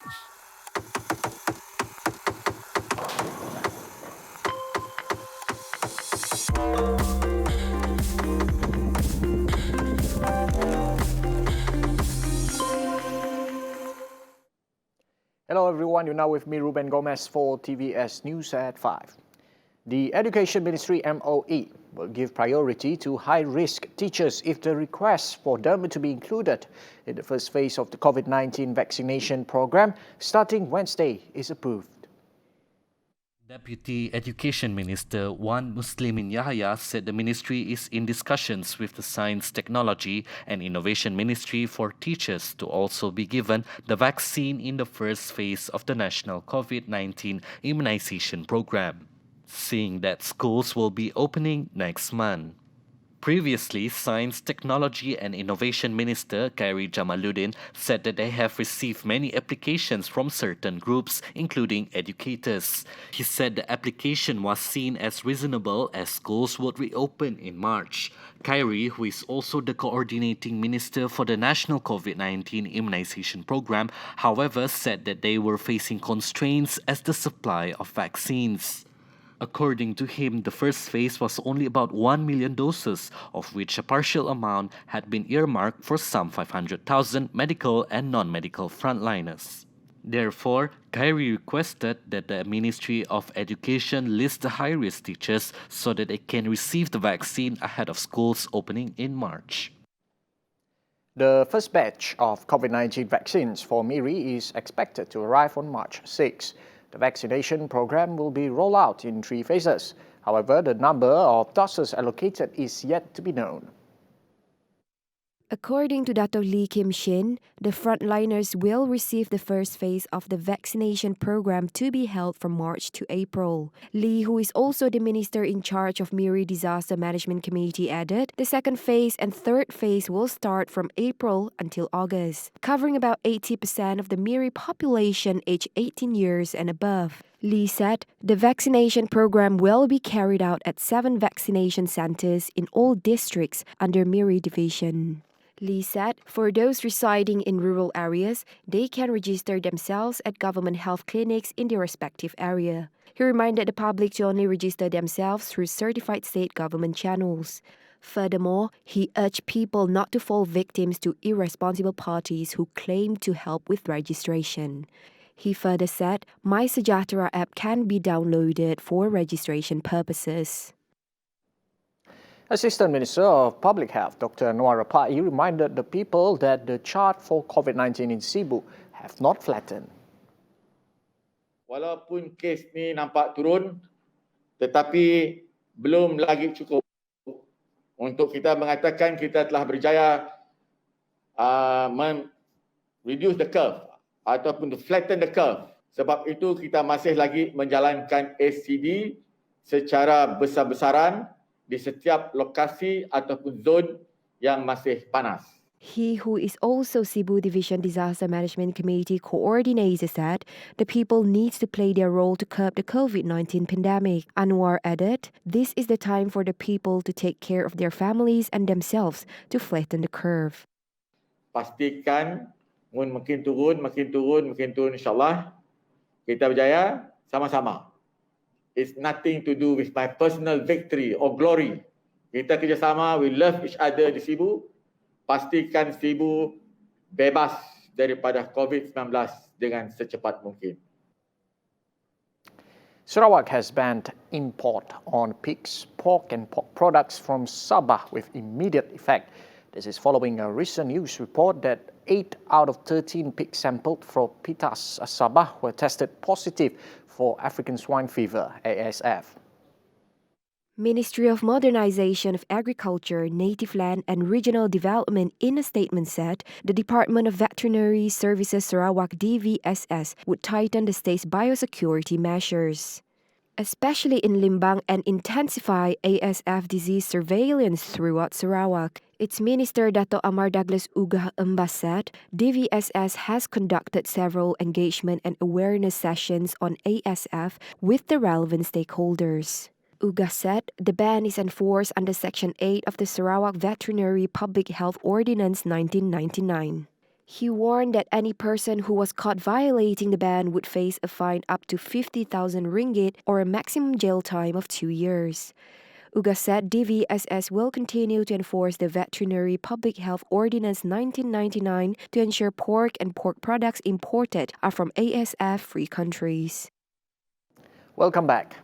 Hello everyone, you're now with me, Ruben Gomez, for TVS News at 5. The Education Ministry MOE will give priority to high-risk teachers if the request for them to be included in the first phase of the COVID-19 vaccination program starting Wednesday is approved. Deputy Education Minister Wan Muslimin Yahya said the ministry is in discussions with the Science, Technology and Innovation Ministry for teachers to also be given the vaccine in the first phase of the national COVID-19 immunization program, seeing that schools will be opening next month. Previously, Science, Technology and Innovation Minister Khairi Jamaluddin said that they have received many applications from certain groups, including educators. He said the application was seen as reasonable as schools would reopen in March. Khairi, who is also the coordinating minister for the national COVID-19 immunization program, however, said that they were facing constraints as the supply of vaccines. According to him, the first phase was only about 1 million doses, of which a partial amount had been earmarked for some 500,000 medical and non-medical frontliners. Therefore, Khairi requested that the Ministry of Education list the high-risk teachers so that they can receive the vaccine ahead of schools opening in March. The first batch of COVID-19 vaccines for MIRI is expected to arrive on March 6. The vaccination program will be rolled out in 3 phases. However, the number of doses allocated is yet to be known. According to Dr. Lee Kim Shin, the frontliners will receive the first phase of the vaccination program to be held from March to April. Lee, who is also the minister in charge of MIRI Disaster Management Committee, added the second phase and third phase will start from April until August, covering about 80% of the MIRI population aged 18 years and above. Lee said the vaccination program will be carried out at 7 vaccination centers in all districts under MIRI division. Lee said for those residing in rural areas, they can register themselves at government health clinics in their respective area. He reminded the public to only register themselves through certified state government channels. Furthermore, he urged people not to fall victims to irresponsible parties who claim to help with registration. He further said My Sejahtera app can be downloaded for registration purposes. Assistant Minister of Public Health Dr. Noor Rapai reminded the people that the chart for COVID-19 in Sibu have not flattened. Walaupun kes ni nampak turun, tetapi belum lagi cukup untuk kita mengatakan kita telah berjaya reduce the curve ataupun to flatten the curve. Sebab itu kita masih lagi menjalankan SCD secara besar-besaran di setiap lokasi ataupun zon yang masih panas. He, who is also Sibu Division Disaster Management Committee coordinator, said the people need to play their role to curb the COVID-19 pandemic. Anwar added, this is the time for the people to take care of their families and themselves to flatten the curve. Pastikan makin turun insyaAllah kita berjaya sama-sama. It's nothing to do with my personal victory or glory. Kita kerjasama, we love each other di Sibu. Pastikan Sibu bebas daripada COVID-19 dengan secepat mungkin. Sarawak has banned import on pigs, pork and pork products from Sabah with immediate effect. This is following a recent news report that 8 out of 13 pigs sampled from Pitas, Sabah were tested positive for African swine fever, ASF. Ministry of Modernization of Agriculture, Native Land and Regional Development in a statement said the Department of Veterinary Services Sarawak DVSS would tighten the state's biosecurity measures, especially in Limbang, and intensify ASF disease surveillance throughout Sarawak. Its Minister Dato' Amar Douglas Ugah Embas said DVSS has conducted several engagement and awareness sessions on ASF with the relevant stakeholders. Ugah said the ban is enforced under Section 8 of the Sarawak Veterinary Public Health Ordinance 1999. He warned that any person who was caught violating the ban would face a fine up to 50,000 ringgit or a maximum jail time of 2 years. Uga said DVSS will continue to enforce the Veterinary Public Health Ordinance 1999 to ensure pork and pork products imported are from ASF-free countries. Welcome back.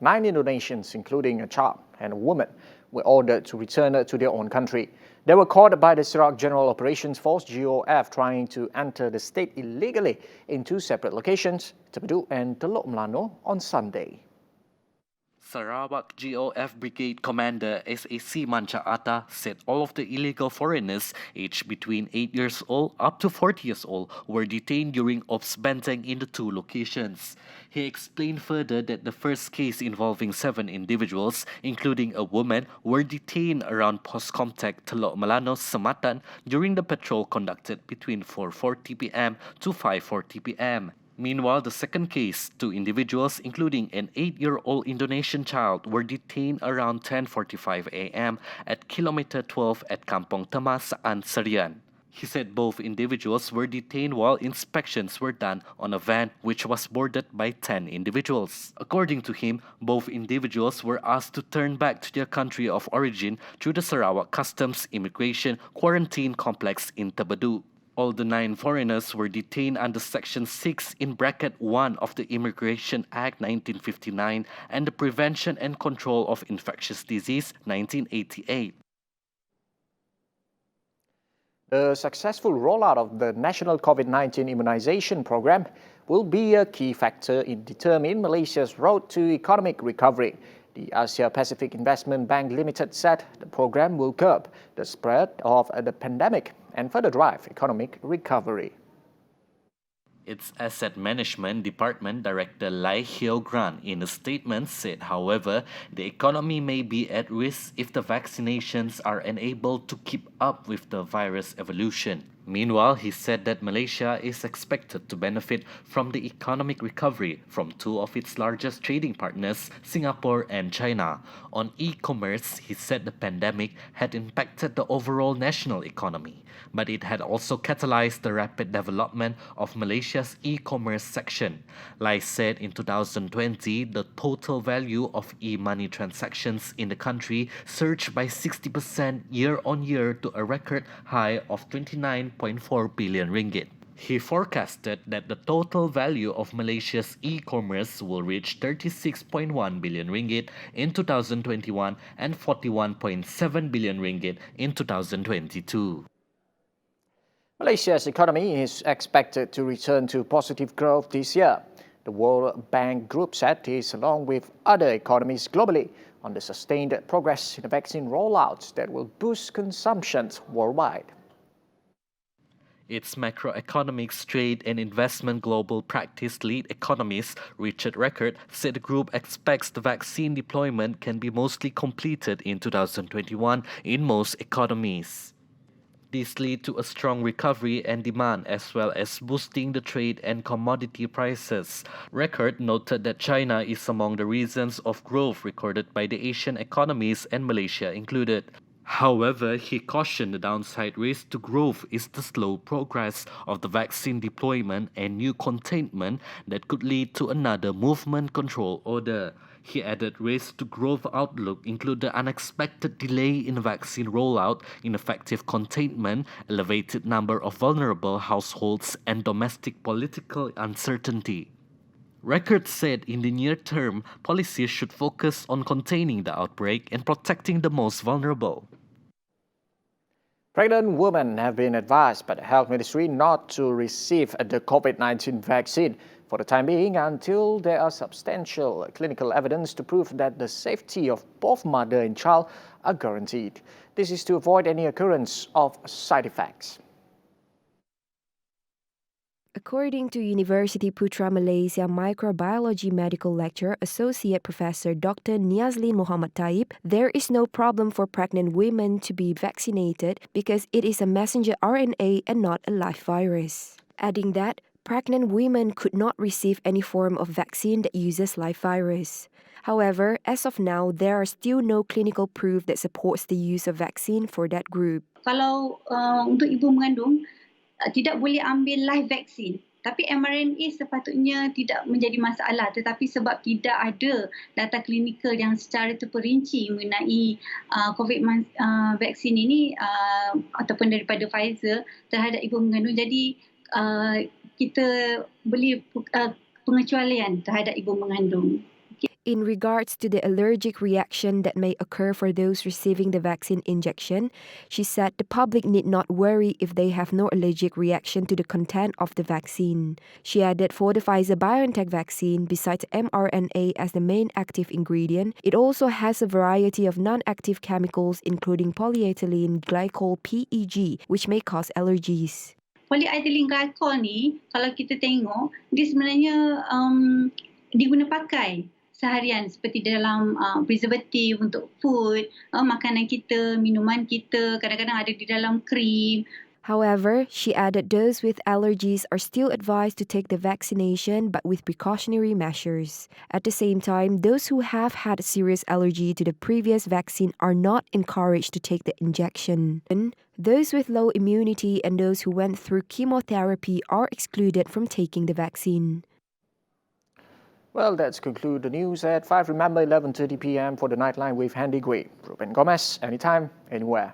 9 Indonesians, including a child and a woman, were ordered to return to their own country. They were caught by the Sarawak General Operations Force (GOF) trying to enter the state illegally in 2 separate locations, Tebedu and Teluk Melano, on Sunday. Sarawak GOF Brigade Commander SAC Manca Atta said all of the illegal foreigners aged between 8 years old up to 40 years old were detained during Ops Benteng in the 2 locations. He explained further that the first case involving 7 individuals, including a woman, were detained around Pos Comtech Teluk Melano, Sematan during the patrol conducted between 4:40 p.m. to 5:40 p.m. Meanwhile, the second case, 2 individuals, including an 8-year-old Indonesian child, were detained around 10:45 a.m. at Kilometer 12 at Kampong Tema, Saan Serian. He said both individuals were detained while inspections were done on a van which was boarded by 10 individuals. According to him, both individuals were asked to turn back to their country of origin through the Sarawak Customs Immigration Quarantine Complex in Tebedu. All the 9 foreigners were detained under Section 6 in bracket 1 of the Immigration Act 1959 and the Prevention and Control of Infectious Disease 1988. The successful rollout of the national COVID-19 immunization program will be a key factor in determining Malaysia's road to economic recovery. The Asia Pacific Investment Bank Limited said the program will curb the spread of the pandemic and further drive economic recovery. Its Asset Management Department Director Lai Heo Gran in a statement said, however, the economy may be at risk if the vaccinations are unable to keep up with the virus evolution. Meanwhile, he said that Malaysia is expected to benefit from the economic recovery from 2 of its largest trading partners, Singapore and China. On e-commerce, he said the pandemic had impacted the overall national economy, but it had also catalyzed the rapid development of Malaysia's e-commerce section. Lai said in 2020, the total value of e-money transactions in the country surged by 60% year-on-year to a record high of 29.4 billion ringgit. He forecasted that the total value of Malaysia's e-commerce will reach 36.1 billion ringgit in 2021 and 41.7 billion ringgit in 2022. Malaysia's economy is expected to return to positive growth this year. The World Bank Group said this along with other economies globally on the sustained progress in the vaccine rollouts that will boost consumption worldwide. Its macroeconomics, trade and investment global practice lead economist Richard Record said the group expects the vaccine deployment can be mostly completed in 2021 in most economies. This lead to a strong recovery and demand as well as boosting the trade and commodity prices. Record noted that China is among the reasons of growth recorded by the Asian economies and Malaysia included. However, he cautioned the downside risk to growth is the slow progress of the vaccine deployment and new containment that could lead to another movement control order. He added risks to growth outlook include the unexpected delay in vaccine rollout, ineffective containment, elevated number of vulnerable households, and domestic political uncertainty. Record said in the near term, policies should focus on containing the outbreak and protecting the most vulnerable. Pregnant women have been advised by the Health Ministry not to receive the COVID-19 vaccine for the time being until there are substantial clinical evidence to prove that the safety of both mother and child are guaranteed. This is to avoid any occurrence of side effects. According to University Putra Malaysia Microbiology Medical Lecturer Associate Professor Dr. Niazlin Muhammad Taib, there is no problem for pregnant women to be vaccinated because it is a messenger RNA and not a live virus. Adding that, pregnant women could not receive any form of vaccine that uses live virus. However, as of now, there are still no clinical proof that supports the use of vaccine for that group. Kalau untuk ibu mengandung, tidak boleh ambil live vaksin. Tapi mRNA sepatutnya tidak menjadi masalah, tetapi sebab tidak ada data klinikal yang secara terperinci mengenai COVID vaksin ini ataupun daripada Pfizer terhadap ibu mengandung, jadi kita beri pengecualian terhadap ibu mengandung. In regards to the allergic reaction that may occur for those receiving the vaccine injection, she said the public need not worry if they have no allergic reaction to the content of the vaccine. She added for the Pfizer-BioNTech vaccine, besides mRNA as the main active ingredient, it also has a variety of non-active chemicals including polyethylene glycol PEG, which may cause allergies. Polyethylene glycol ni, kalau kita tengok, dia sebenarnya diguna pakai seharian seperti dalam preservatif untuk food, makanan kita, minuman kita, kadang-kadang ada di dalam krim. However, she added those with allergies are still advised to take the vaccination but with precautionary measures. At the same time, those who have had a serious allergy to the previous vaccine are not encouraged to take the injection. Those with low immunity and those who went through chemotherapy are excluded from taking the vaccine. Well, that's conclude the news at 5. Remember, 11:30 p.m. for the Nightline with Handy Gray. Ruben Gomez, anytime, anywhere.